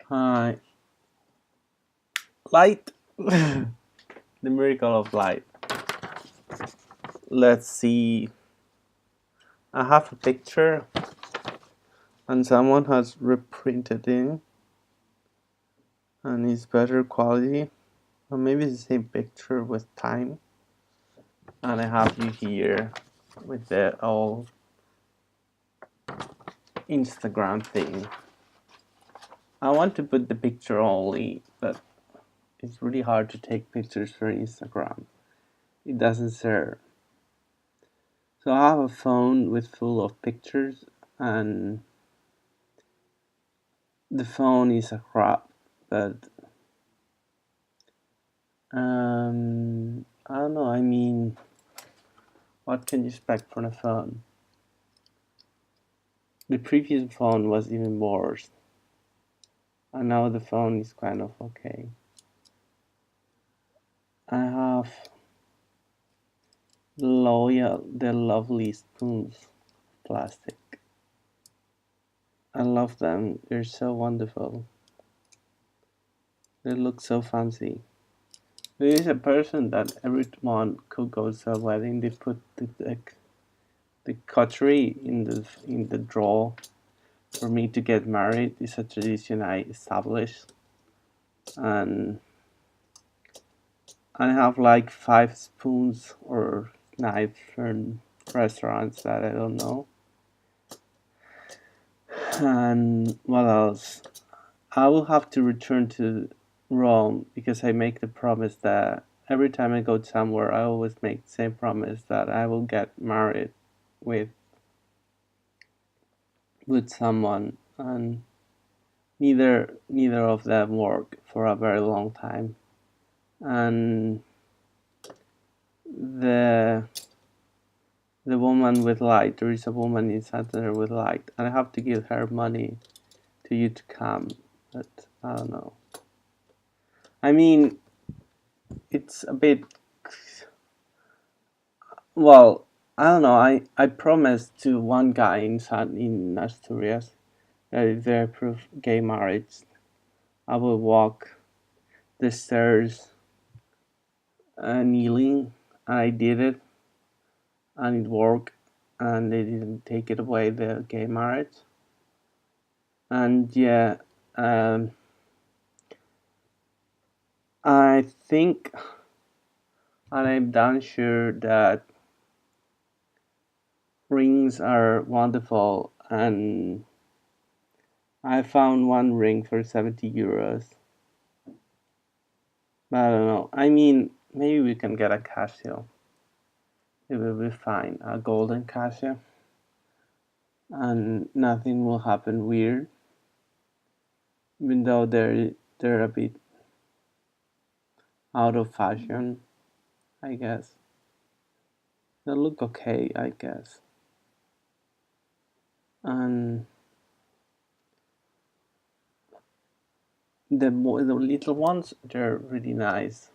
Hi, light. The miracle of light. Let's see. I have a picture, and someone has reprinted it, and it's better quality. Or maybe it's the same picture with time. And I have you here with the old Instagram thing. I want to put the picture only, but it's really hard to take pictures for Instagram. It doesn't serve. So I have a phone with full of pictures, and the phone is a crap, but I don't know. I mean, what can you expect from a phone? The previous phone was even worse, and now the phone is kind of okay. I have the lovely spoons, plastic. I love them. They're so wonderful. They look so fancy. There is a person that everyone who goes to a wedding, they put the cutlery in the drawer. For me to get married is a tradition I established, and I have like 5 spoons or knives from restaurants that I don't know. And what else? I will have to return to Rome because I make the promise that every time I go somewhere, I always make the same promise that I will get married with someone, and neither of them work for a very long time. And the the woman with light, there is a woman in Santander with light, and I have to give her money to you to come, but I don't know. I mean, it's a bit, well, I don't know. I promised to one guy in Asturias that if they approve gay marriage, I will walk the stairs kneeling, and I did it, and it worked, and they didn't take it away the gay marriage. And yeah, um, I think, and I'm damn sure that rings are wonderful, and I found one ring for 70 euros. But I don't know. I mean, maybe we can get a Casio. It will be fine. A golden Casio, and nothing will happen weird. Even though they're a bit out of fashion, I guess. They look okay, I guess. And the little ones, they're really nice.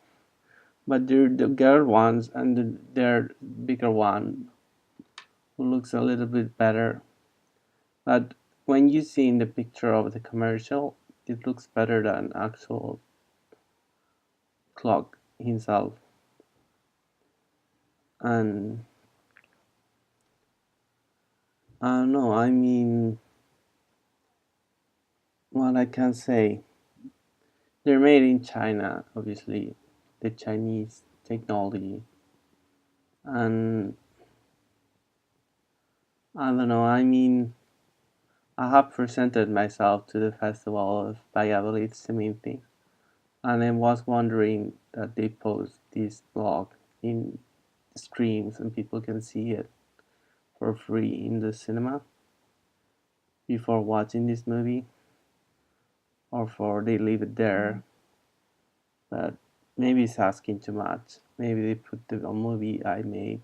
But the girl ones and their bigger one who looks a little bit better. But when you see in the picture of the commercial, it looks better than actual clock himself. And I don't know. I mean, what I can say, they're made in China, obviously, the Chinese technology, and I don't know. I mean, I have presented myself to the festival of Valladolid Ceminti, and I was wondering that they post this blog in streams and people can see it for free in the cinema before watching this movie, or for they leave it there. But maybe it's asking too much. Maybe they put the movie I made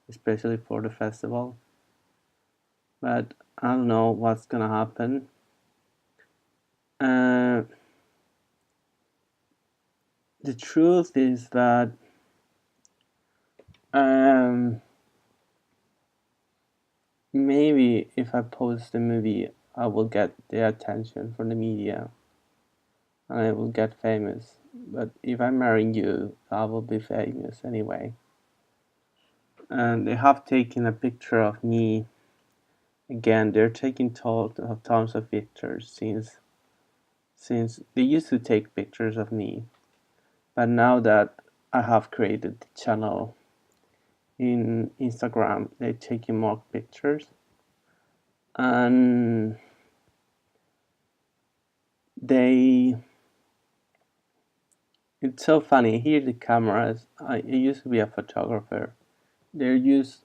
especially for the festival. But I don't know what's gonna happen. Uh, the truth is that um, maybe if I post the movie, I will get the attention from the media. and I will get famous. But if I'm marrying you, I will be famous anyway. And they have taken a picture of me again. They're taking tons of pictures since they used to take pictures of me, but now that I have created the channel in Instagram, they're taking more pictures, and they it's so funny here. The cameras, I used to be a photographer. They use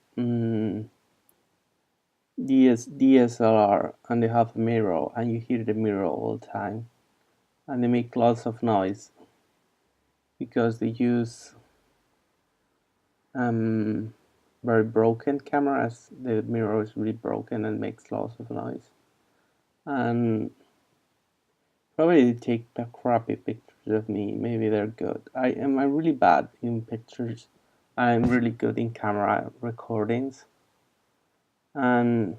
DSLR, and they have a mirror, and you hear the mirror all the time, and they make lots of noise because they use very broken cameras. The mirror is really broken and makes lots of noise. And probably they take crappy pictures of me. Maybe they're good. I really bad in pictures. I'm really good in camera recordings. And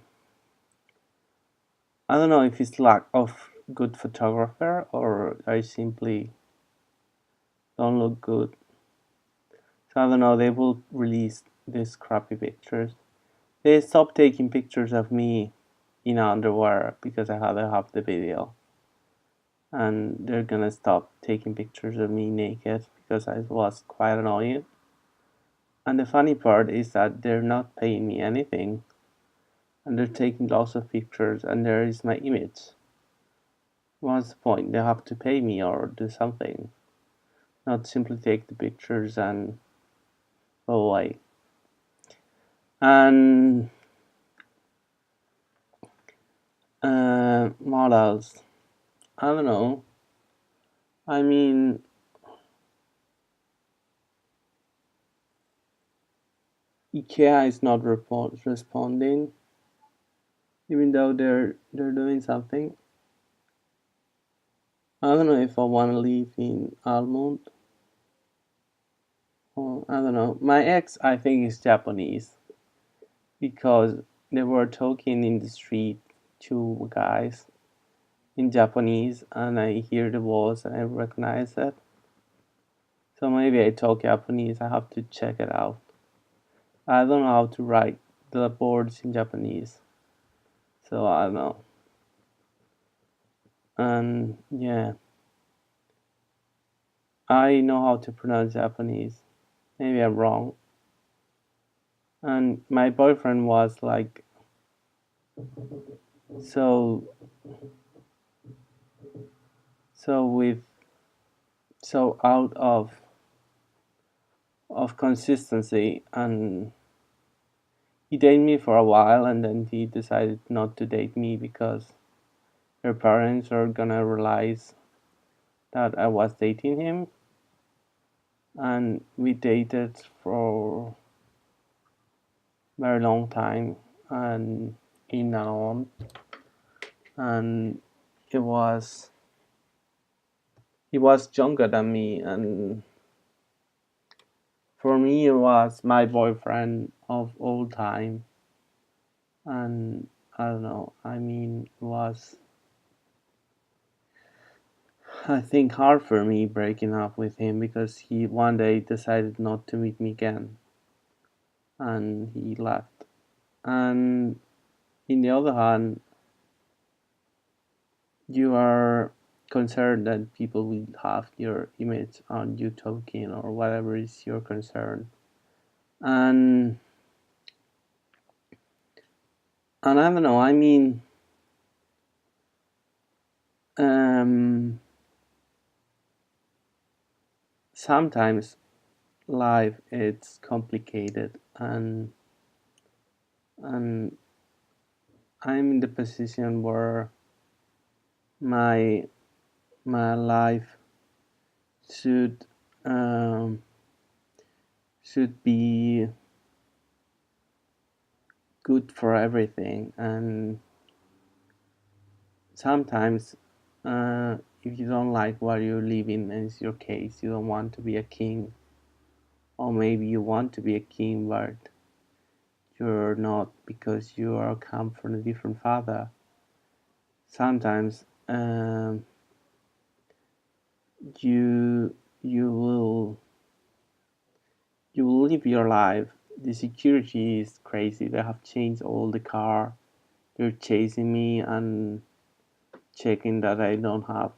I don't know if it's lack of good photographer or I simply don't look good. So I don't know, they will release these crappy pictures. They stopped taking pictures of me in underwear because I had to have the video. And they're gonna stop taking pictures of me naked because I was quite annoying. And the funny part is that they're not paying me anything, and they're taking lots of pictures, and there is my image. What's the point? They have to pay me or do something, not simply take the pictures and go away. And what else? I don't know. I mean, IKEA is not responding, even though they're doing something. I don't know if I want to live in Almond. Or, I don't know. My ex, I think, is Japanese because they were talking in the street, two guys in Japanese, and I hear the voice and I recognize it. So maybe I talk Japanese. I have to check it out. I don't know how to write the words in Japanese, so I don't know. And yeah, I know how to pronounce Japanese. Maybe I'm wrong. And my boyfriend was like so so with so out of consistency, and he dated me for a while and then he decided not to date me because her parents are gonna realize that I was dating him. And we dated for a very long time and in and on, and it was he was younger than me, and for me it was my boyfriend of all time. And I don't know, I mean, it was, I think, hard for me breaking up with him because he one day decided not to meet me again and he left. And in the other hand, you are concerned that people will have your image on you talking or whatever is your concern. And I don't know, I mean, um, sometimes life it's complicated, and I'm in the position where my my life should um, should be good for everything. And sometimes if you don't like what you're living, and it's your case, you don't want to be a king, or maybe you want to be a king but you're not because you are come from a different father. Sometimes you you will you will live your life. The security is crazy. They have changed all the car. They're chasing me and checking that I don't have.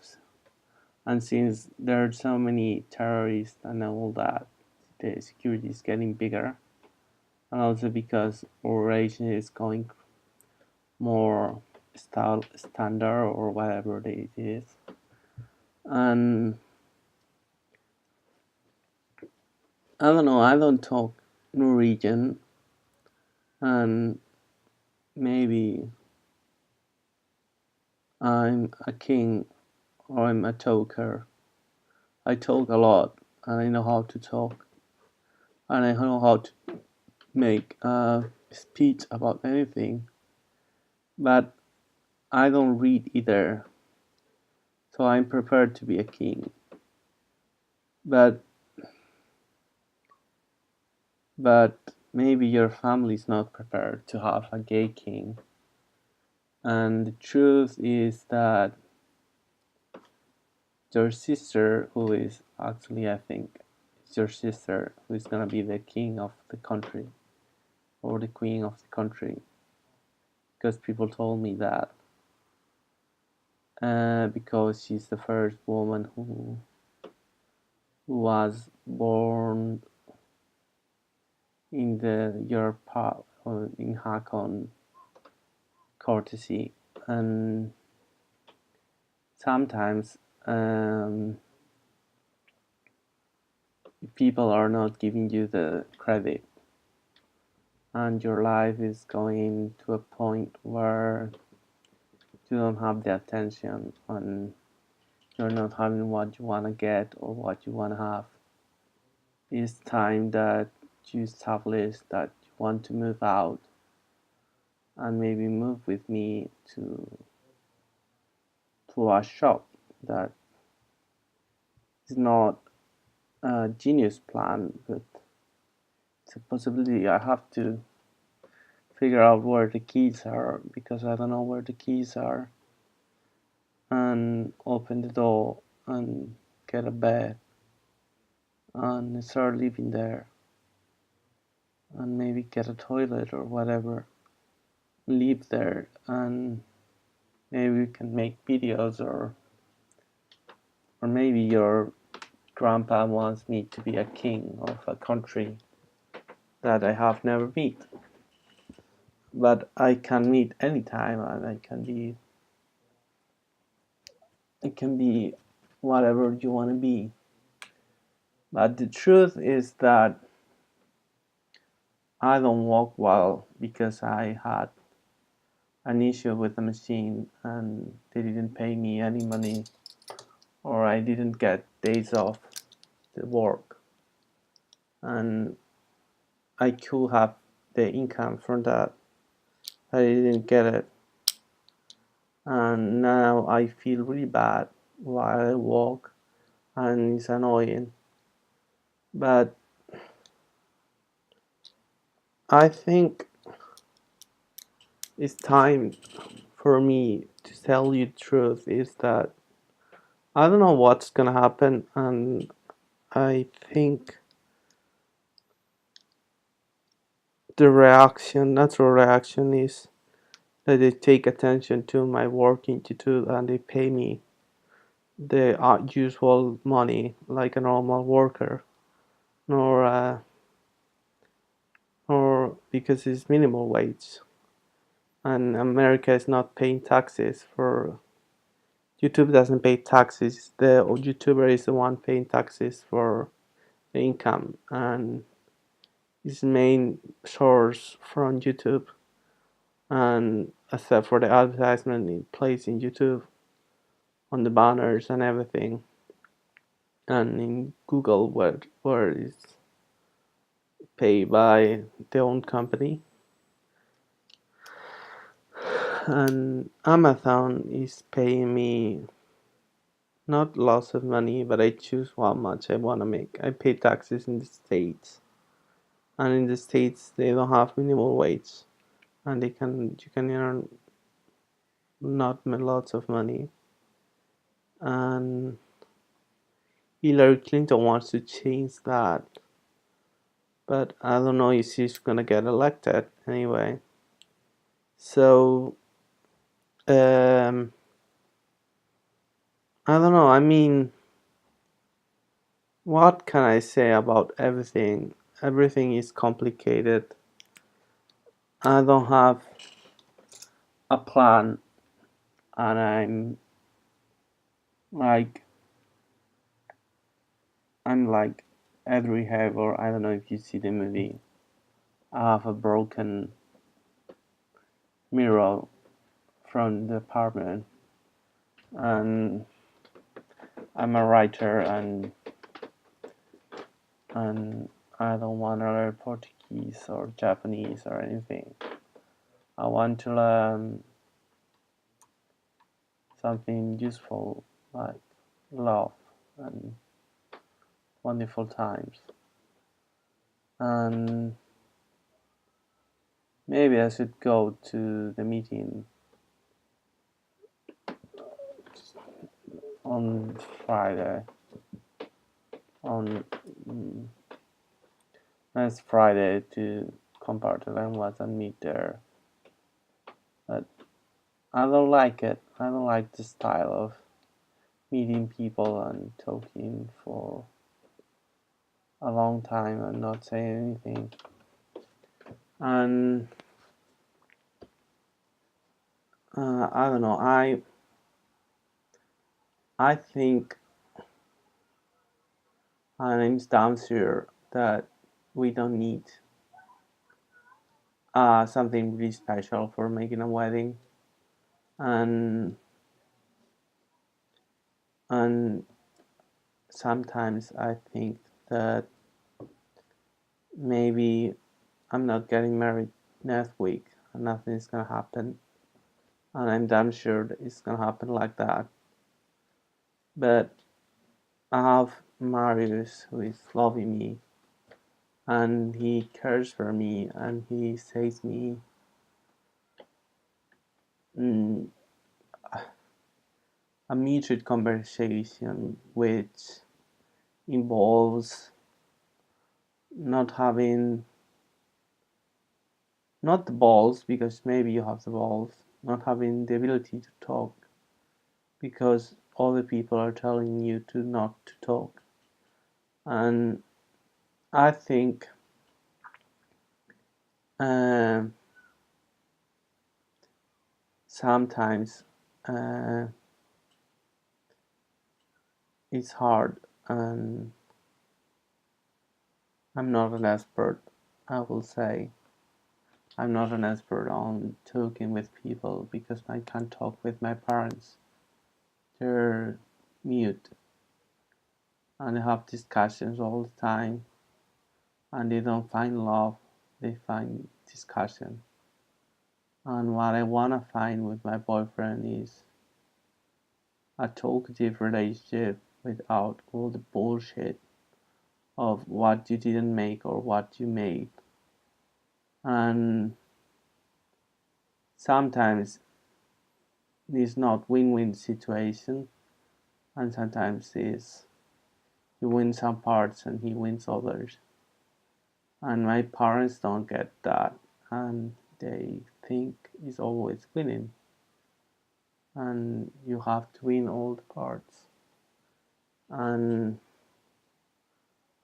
And since there are so many terrorists and all that, the security is getting bigger. And also because our relation is going more standard or whatever it is. And I don't know, I don't talk Norwegian, and maybe I'm a king or I'm a talker. I talk a lot and I know how to talk and I know how to make a speech about anything, but I don't read either, so I'm prepared to be a king. But but maybe your family is not prepared to have a gay king. And the truth is that your sister, who is actually, I think, it's your sister who is gonna be the king of the country or the queen of the country, because people told me that. Because she's the first woman who was born in the Europe in Hakon courtesy, and sometimes people are not giving you the credit, and your life is going to a point where you don't have the attention and you're not having what you want to get or what you want to have. It's time that you establish that you want to move out and maybe move with me to a shop that is not a genius plan, but it's a possibility. I have to figure out where the keys are because I don't know where the keys are, and open the door and get a bed and start living there, and maybe get a toilet or whatever, live there, and maybe we can make videos, or maybe your grandpa wants me to be a king of a country that I have never met, but I can meet anytime and I can be whatever you want to be. But the truth is that I don't walk well because I had an issue with the machine and they didn't pay me any money, or I didn't get days off the work, and I could have the income from that. I didn't get it, and now I feel really bad while I walk, and it's annoying. But I think it's time for me to tell you the truth is that I don't know what's gonna happen, and I think the natural reaction is that they take attention to my work attitude and they pay me the usual money like a normal worker, nor or because it's minimal wage, and America is not paying taxes for YouTube doesn't pay taxes. The YouTuber is the one paying taxes for the income, and his main source from YouTube, and except for the advertisement it plays in YouTube on the banners and everything, and in Google where it's paid by their own company, and Amazon is paying me not lots of money, but I choose how much I want to make. I pay taxes in the States, and in the States they don't have minimum wage, and you can earn not lots of money, and Hillary Clinton wants to change that, but I don't know if she's gonna get elected anyway. So um, I don't know. I mean, what can I say about everything? Everything is complicated. I don't have a plan, and like I'm like every Haver. I don't know if you see the movie. I have a broken mirror from the apartment, and I'm a writer, and I don't want to learn Portuguese or Japanese or anything. I want to learn something useful like love and wonderful times. And maybe I should go to the meeting on Friday. On next Friday to compare the language and meet there. But I don't like it. I don't like the style of meeting people and talking for a long time and not saying anything. And I don't know. I think, and it's down here that we don't need something really special for making a wedding, and and sometimes I think that maybe I'm not getting married next week and nothing is gonna happen, and I'm damn sure that it's gonna happen like that. But I have Marius who is loving me, and he cares for me, and he says me mm, a mutual conversation which involves not having not the balls, because maybe you have the balls, not having the ability to talk because other people are telling you to not to talk. And I think um, sometimes uh, it's hard, and I'm not an expert. I will say I'm not an expert on talking with people because I can't talk with my parents. They're mute and they have discussions all the time, and they don't find love, they find discussion. And what I want to find with my boyfriend is a talkative relationship without all the bullshit of what you didn't make or what you made. And sometimes it's not win-win situation, and sometimes it's you win some parts and he wins others. And my parents don't get that, and they think it's always winning, and you have to win all the parts. And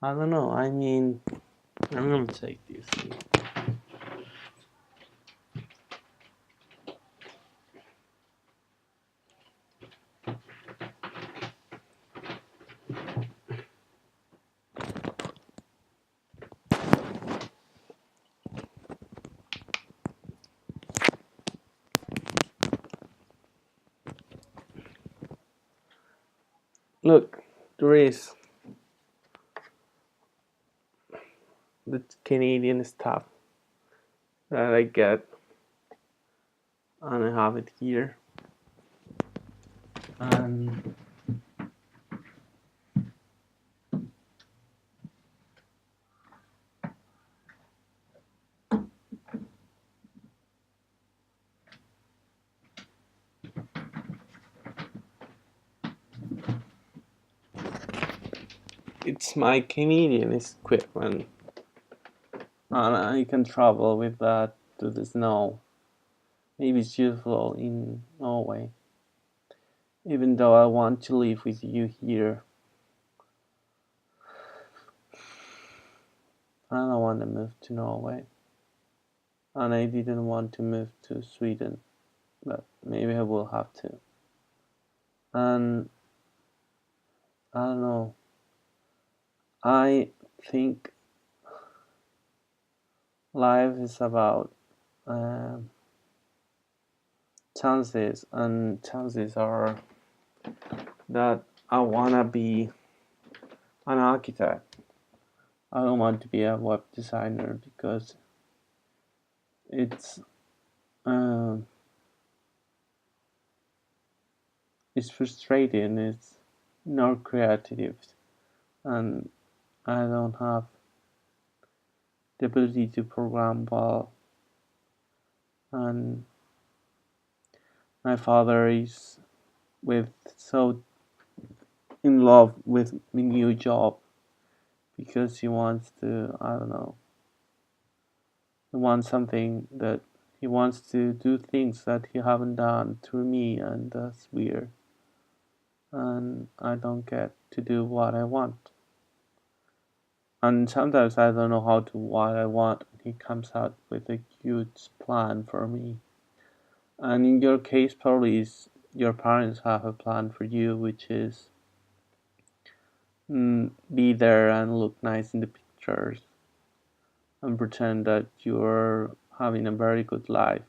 I don't know. I mean, I'm gonna take this. Look, there is the Canadian stuff that I get, and I have it here. And it's my Canadian equipment, and I can travel with that to the snow. Maybe it's useful in Norway. Even though I want to live with you here, I don't want to move to Norway. And I didn't want to move to Sweden, but maybe I will have to. And I don't know. I think life is about um, chances, and chances are that I wanna be an architect. I don't want to be a web designer because it's um, it's frustrating. It's not creative, and I don't have the ability to program well. And my father is with so in love with my new job because he wants to, I don't know, he wants something that he wants to do things that he haven't done through me, and that's weird. And I don't get to do what I want. And sometimes I don't know how to what I want. He comes out with a huge plan for me. And in your case, probably is your parents have a plan for you, which is be there and look nice in the pictures and pretend that you're having a very good life,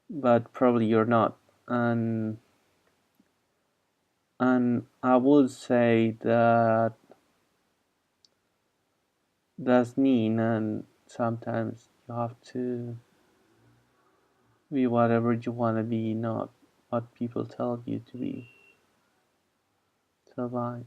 but probably you're not. And I would say that that's mean, and sometimes you have to be whatever you want to be, not what people tell you to be. So bye.